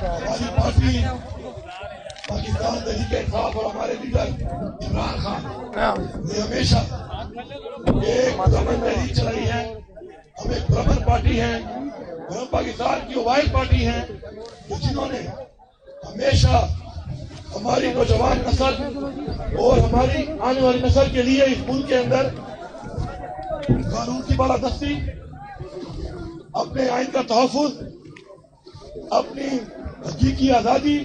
ہماری پارٹی پاکستان تحریک انصاف اور ہمارے لیڈر عمران خان نے ہمیشہ ایک پرامن تحریک چلائی ہے. ہم ایک پرامن پارٹی ہیں، ہم پاکستان کی اوائل پارٹی ہیں جنہوں نے ہمیشہ ہماری نوجوان نسل اور ہماری آنے والی نسل کے لیے اس ملک کے اندر قانون کی بالادستی، اپنے آئین کا تحفظ، اپنی حقیقی آزادی،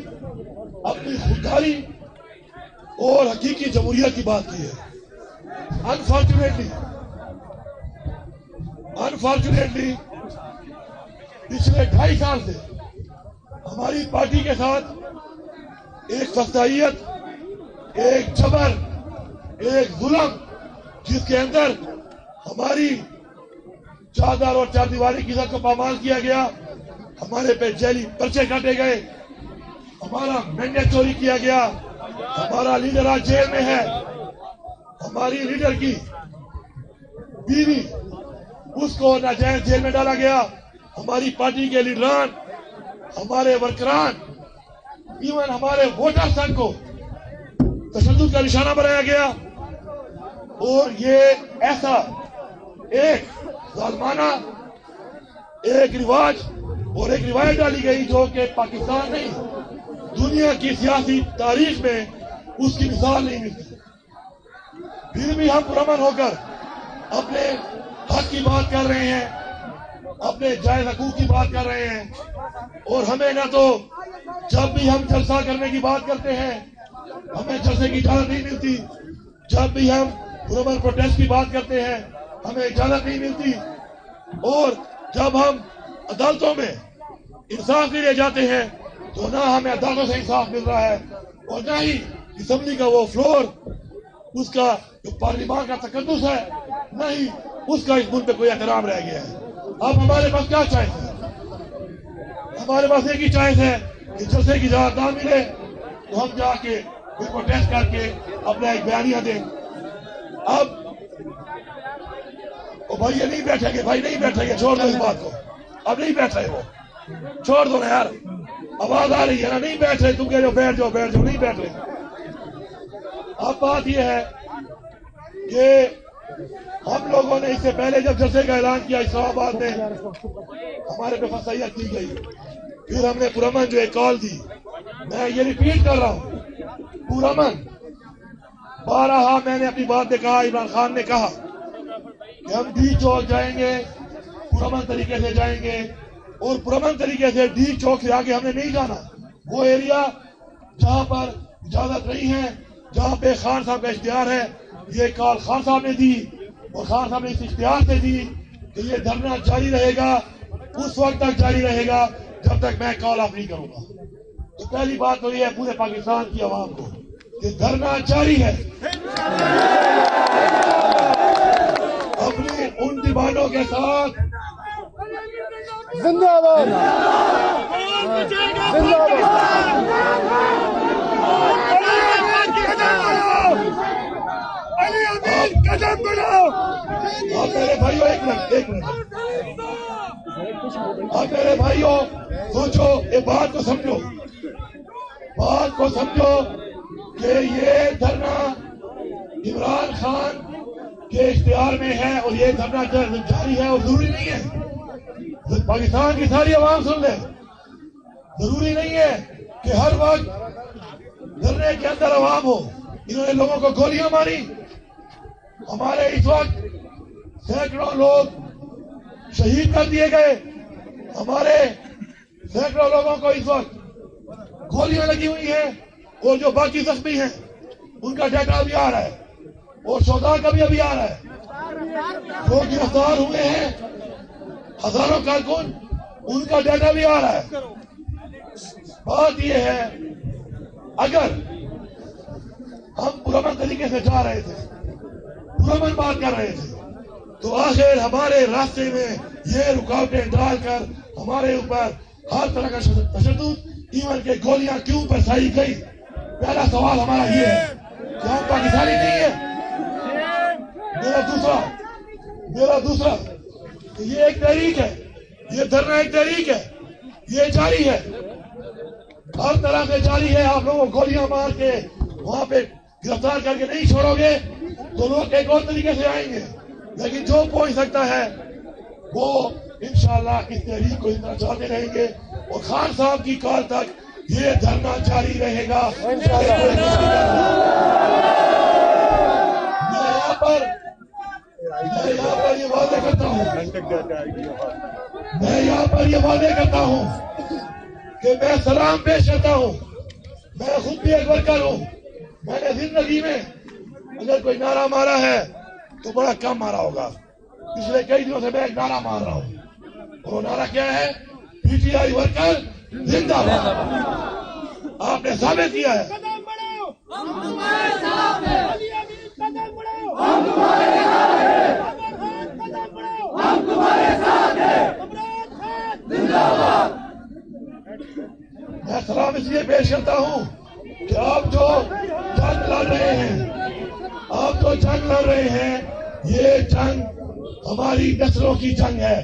اپنی خودداری اور حقیقی جمہوریت کی بات کی ہے. انفارچونیٹلی پچھلے 2.5 سال سے ہماری پارٹی کے ساتھ ایک فسادیت، ایک جبر، ایک ظلم، جس کے اندر ہماری چادر اور چار دیواری کی عزت کو پامال کیا گیا، ہمارے پہ جیلی پرچے کاٹے گئے، ہمارا مینڈیٹ چوری کیا گیا، ہمارا لیڈر آج جیل میں ہے، ہماری لیڈر کی بیوی اس کو ناجائز جیل میں ڈالا گیا، ہماری پارٹی کے لیڈران، ہمارے ورکران، ایون ہمارے ووٹر سنگھ کو تشدد کا نشانہ بنایا گیا. اور یہ ایسا ایک ظالمانہ ایک رواج اور ایک روایت ڈالی گئی جو کہ پاکستان نہیں، دنیا کی سیاسی تاریخ میں اس کی مثال نہیں ملتی. پھر بھی ہم پرامن ہو کر اپنے حق کی بات کر رہے ہیں، اپنے جائز حقوق کی بات کر رہے ہیں. اور ہمیں نہ تو جب بھی ہم جلسہ کرنے کی بات کرتے ہیں ہمیں جلسے کی اجازت نہیں ملتی، جب بھی ہم پرامن پروٹیسٹ کی بات کرتے ہیں ہمیں اجازت نہیں ملتی، اور جب ہم عدالتوں میں انصاف کے لیے جاتے ہیں تو نہ ہمیں عدالتوں سے انصاف مل رہا ہے، اور نہ ہی اسمبلی کا وہ فلور، اس کا جو پارلیمان کا تقدس ہے، نہ ہی اس کا اس ملک پہ کوئی احترام رہ گیا ہے. اب ہمارے پاس کیا چوائس ہے؟ ہمارے پاس ایک ہی چوائس ہے کہ جلسے کی اجازت نہ ملے تو ہم جا کے کوئی پروٹیسٹ کر کے اپنا ایک بیانیہ دیں. اب بھائی یہ نہیں بیٹھیں گے، بھائی نہیں بیٹھیں گے، چھوڑ دو اس بات کو، اب نہیں بیٹھ رہے، وہ چھوڑ دو نا یار، آواز آ رہی ہے نا، نہیں بیٹھ رہے، تم کہہ جو بیٹھ جاؤ بیٹھ جاؤ، نہیں بیٹھ رہے. اب بات یہ ہے کہ ہم لوگوں نے اس سے پہلے جب جلسے کا اعلان کیا اسلام آباد میں ہمارے پہ فسادیت کی گئی، پھر ہم نے پرامن جو ایک کال دی، میں یہ ریپیٹ کر رہا ہوں، پرامن بارہا میں نے اپنی بات میں کہا، عمران خان نے کہا کہ ہم ڈی چوک جائیں گے، پرامن طریقے سے جائیں گے، اور پرامن طریقے سے ڈی چوک سے آگے ہم نے نہیں جانا. وہ ایریا جہاں پر اجازت نہیں ہے، جہاں پہ خان صاحب کا اشتہار ہے، یہ کال خان صاحب نے دی، اور خان صاحب نے اس اشتہار سے دی کہ یہ دھرنا جاری رہے گا، اس وقت تک جاری رہے گا جب تک میں کال آف نہیں کروں گا. تو پہلی بات تو یہ ہے پورے پاکستان کی عوام کو کہ دھرنا جاری ہے. اپنی ان ڈیمانڈوں کے ساتھ زندہ باد، زندہ آپ میرے بھائیوں ایک منٹ آپ میرے بھائیوں سوچو، یہ بات کو سمجھو کہ یہ دھرنا عمران خان کے اشتہار میں ہے، اور یہ دھرنا جاری ہے، اور ضروری نہیں ہے پاکستان کی ساری عوام سن لے، ضروری نہیں ہے کہ ہر وقت دھرنے کے اندر عوام ہو. انہوں نے لوگوں کو گولیاں ماری، ہمارے اس وقت سینکڑوں لوگ شہید کر دیے گئے، ہمارے سینکڑوں لوگوں کو اس وقت گولیاں لگی ہوئی ہیں، اور جو باقی زخمی ہیں ان کا ڈیٹا بھی آ رہا ہے، اور شہداء کا بھی ابھی آ رہا ہے، جو گرفتار ہوئے ہیں ہزاروں کارکن، ان کا ڈیٹا بھی آ رہا ہے. بات یہ ہے اگر ہم پرامن طریقے سے جا رہے تھے، پرامن بات کر رہے تھے، تو آخر ہمارے راستے میں یہ رکاوٹیں ڈال کر ہمارے اوپر ہر طرح کا تشدد، ایون کہ گولیاں کیوں برسائی گئی؟ پہلا سوال ہمارا یہ ہے کہ ہم پاکستانی نہیں ہیں. میرا دوسرا کہ یہ ایک تحریک ہے، یہ دھرنا ایک تحریک ہے، یہ جاری ہے. ہر طرح سے جاری ہے. آپ لوگوں کو گولیاں مار کے وہاں پہ گرفتار کر کے نہیں چھوڑو گے تو لوگ ایک اور طریقے سے آئیں گے. لیکن جو پہنچ سکتا ہے وہ انشاءاللہ اس تحریک کو اس طرح چلاتے رہیں گے اور خان صاحب کی کال تک یہ دھرنا جاری رہے گا. میں یہاں پر یہ واضح کرتا ہوں کہ میں سلام پیش کرتا ہوں. میں خود بھی ایک ورکر ہوں. میں نے زندگی میں اگر کوئی نعرہ مارا ہے تو بڑا کم مارا ہوگا. پچھلے کئی دنوں سے میں ایک نعرہ مار رہا ہوں اور وہ نعرہ کیا ہے؟ پی ٹی آئی ورکر زندہ باد. آپ نے ثابت کیا ہے. میں سلام اس لیے پیش کرتا ہوں کہ آپ جو جنگ لڑ رہے ہیں یہ جنگ ہماری نسلوں کی جنگ ہے.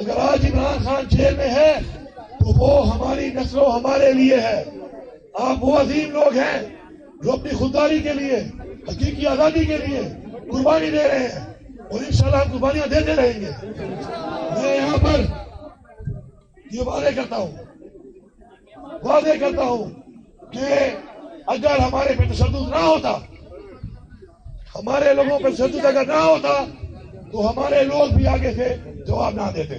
اگر آج عمران خان جیل میں ہے تو وہ ہماری نسلوں ہمارے لیے ہے. آپ وہ عظیم لوگ ہیں جو اپنی خودداری کے لیے حقیقی آزادی کے لیے قربانی دے رہے ہیں اور انشاءاللہ ہم قربانیاں دیتے رہیں گے. میں یہاں پر یہ واضح کرتا ہوں کہ اگر ہمارے پہ تشدد نہ ہوتا، ہمارے لوگوں پہ تشدد اگر نہ ہوتا تو ہمارے لوگ بھی آگے سے جواب نہ دیتے.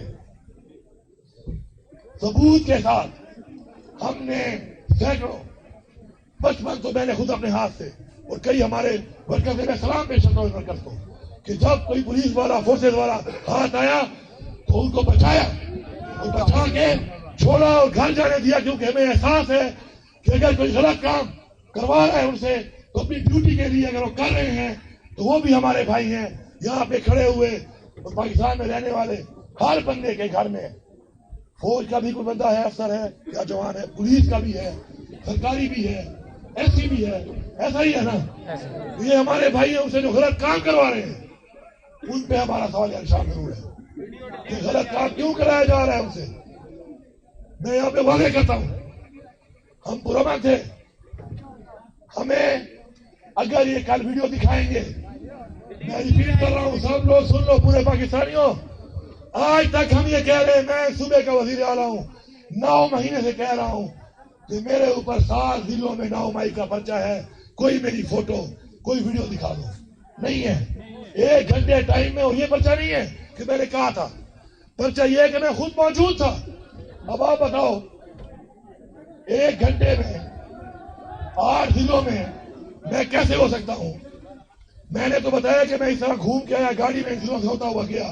ثبوت کے ساتھ ہم نے سینکڑوں 55 تو میں نے خود اپنے ہاتھ سے اور کئی ہمارے ورکر سے میں سلام پیش کرتا ہوں ورکر کو کہ جب کوئی پولیس والا فورسز والا ہاتھ آیا تو ان کو بچایا اور بچا کے چھوڑا اور گھر جانے دیا، کیونکہ ہمیں احساس ہے کہ اگر کوئی غلط کام کروا رہا ہے ان سے تو اپنی ڈیوٹی کے لیے اگر وہ کر رہے ہیں تو وہ بھی ہمارے بھائی ہیں. یہاں پہ کھڑے ہوئے اور پاکستان میں رہنے والے ہر بندے کے گھر میں فوج کا بھی کوئی بندہ ہے، افسر ہے یا جوان ہے، پولیس کا بھی ہے، سرکاری بھی ہے، ایسی بھی ہے. ایسا ہی ہے نا؟ یہ ہمارے بھائی ہیں، ان سے جو غلط کام کروا رہے ہیں ان پہ ہمارا سوال نشان ضرور ہے کہ غلط کام کیوں کرایا جا رہا ہے ان سے. میں یہاں پہ واضح کرتا ہوں ہم پرامن تھے. ہمیں اگر یہ کل ویڈیو دکھائیں گے، میں ریپیٹ کر رہا ہوں، سب لوگ سن لو، پورے پاکستانیوں، آج تک ہم یہ کہہ رہے ہیں، میں صوبے کا وزیر اعلیٰ ہوں، 9 مہینے سے کہہ رہا ہوں کہ میرے اوپر 7 ضلعوں میں 9 مئی کا پرچہ ہے. کوئی میری فوٹو کوئی ویڈیو دکھا دو. نہیں ہے. 1 گھنٹے ٹائم میں، اور یہ پرچہ نہیں ہے کہ میں نے کہا تھا، پرچہ یہ ہے کہ میں خود موجود تھا. اب آپ بتاؤ 1 گھنٹے میں 8 ضلعوں میں میں کیسے ہو سکتا ہوں؟ میں نے تو بتایا کہ میں اس طرح گھوم کے آیا، گاڑی میں ضلعوں سے ہوتا ہوا گیا.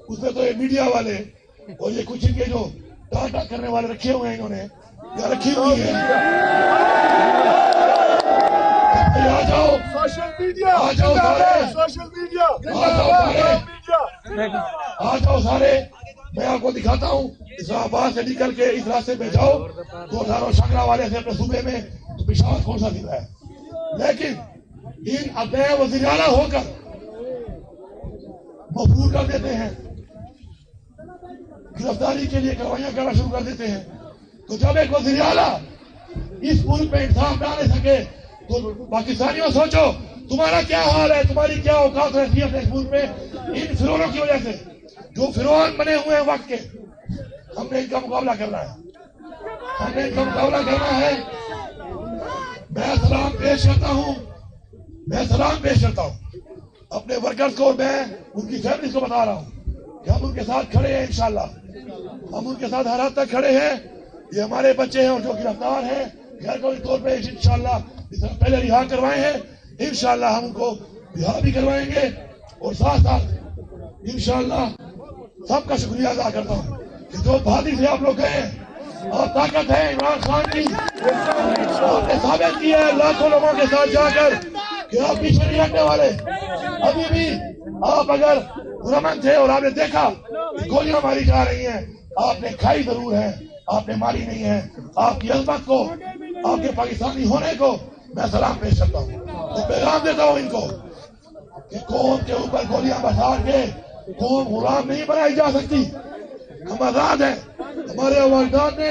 اس میں تو یہ میڈیا والے اور یہ کچھ ان کے جو ڈاٹا کرنے والے رکھے ہوئے ہیں، انہوں نے یا رکھی ہوئی ہے. آ جاؤ سوشل میڈیا، آ جاؤ سارے. میں آپ کو دکھاتا ہوں، اسلام آباد سے نکل کے اس راستے پہ جاؤ تو ہزاروں شنگرا والے سے اپنے صوبے میں تو پشاور کون سا ضلع ہے. لیکن ان اپنے وزیر اعلیٰ ہو کر مفرور کر دیتے ہیں، گرفتاری کے لیے کاروائیاں کرنا شروع کر دیتے ہیں. تو جب ایک وزیر اعلیٰ اس ملک میں انصاف نہ لے سکے تو پاکستانیوں سوچو تمہارا کیا حال ہے، تمہاری کیا اوقات رہتی ہے اس ملک میں. ان فرعونوں کی وجہ سے جو فرعون بنے ہوئے ہیں وقت کے، ہم نے ان کا مقابلہ کرنا ہے. میں سلام پیش کرتا ہوں اپنے ورکرز کو. میں ان کی فیملیز کو بتا رہا ہوں کہ ہم ان کے ساتھ کھڑے ہیں. انشاءاللہ ہم ان کے ساتھ ہر حد تک کھڑے ہیں. یہ ہمارے بچے ہیں اور جو گرفتار ہیں غیر قانونی طور پہ انشاءاللہ جس طرح پہلے رہا کروائے ہیں، انشاءاللہ ہم ان کو رہا بھی کروائیں گے. اور ساتھ ساتھ انشاءاللہ سب کا شکریہ ادا کرتا ہوں کہ جو بہادری سے آپ لوگ گئے ہیں اور طاقت ہے عمران خان کی، آپ نے ثابت کیا ہے لاکھوں لوگوں کے ساتھ جا کر کہ آپ پیچھے نہیں ہٹنے والے. ابھی بھی آپ اگر پرامن تھے اور آپ نے دیکھا کہ گولیاں ماری جا رہی ہیں، آپ نے کھائی ضرور ہے، آپ نے ماری نہیں ہے. آپ کی عظمت کو، آپ کے پاکستانی ہونے کو میں سلام پیش کرتا ہوں. تو پیغام دیتا ہوں ان کو کہ قوم کے اوپر گولیاں بسار کے قوم غلام نہیں بنائی جا سکتی. ہم آزاد ہیں. ہمارے والدین نے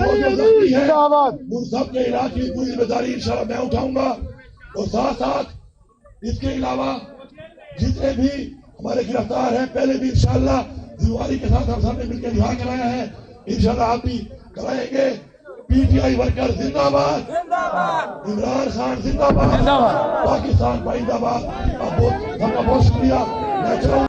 وہ جو زخمی ہے زندہ باد. ان سب کے علاج کی پوری ذمہ داری انشاءاللہ میں اٹھاؤں گا. اور ساتھ ساتھ اس کے علاوہ جتنے بھی ہمارے گرفتار ہیں پہلے بھی انشاءاللہ ذمہ کے ساتھ ہم سب نے مل کے رہا کرایا ہے, انشاءاللہ آپ بھی کرائیں گے. پی ٹی آئی ورکر زندہ باد, عمران خان زندہ باد, پاکستان پائندہ باد. سب کا بہت شکریہ. میں چلاؤں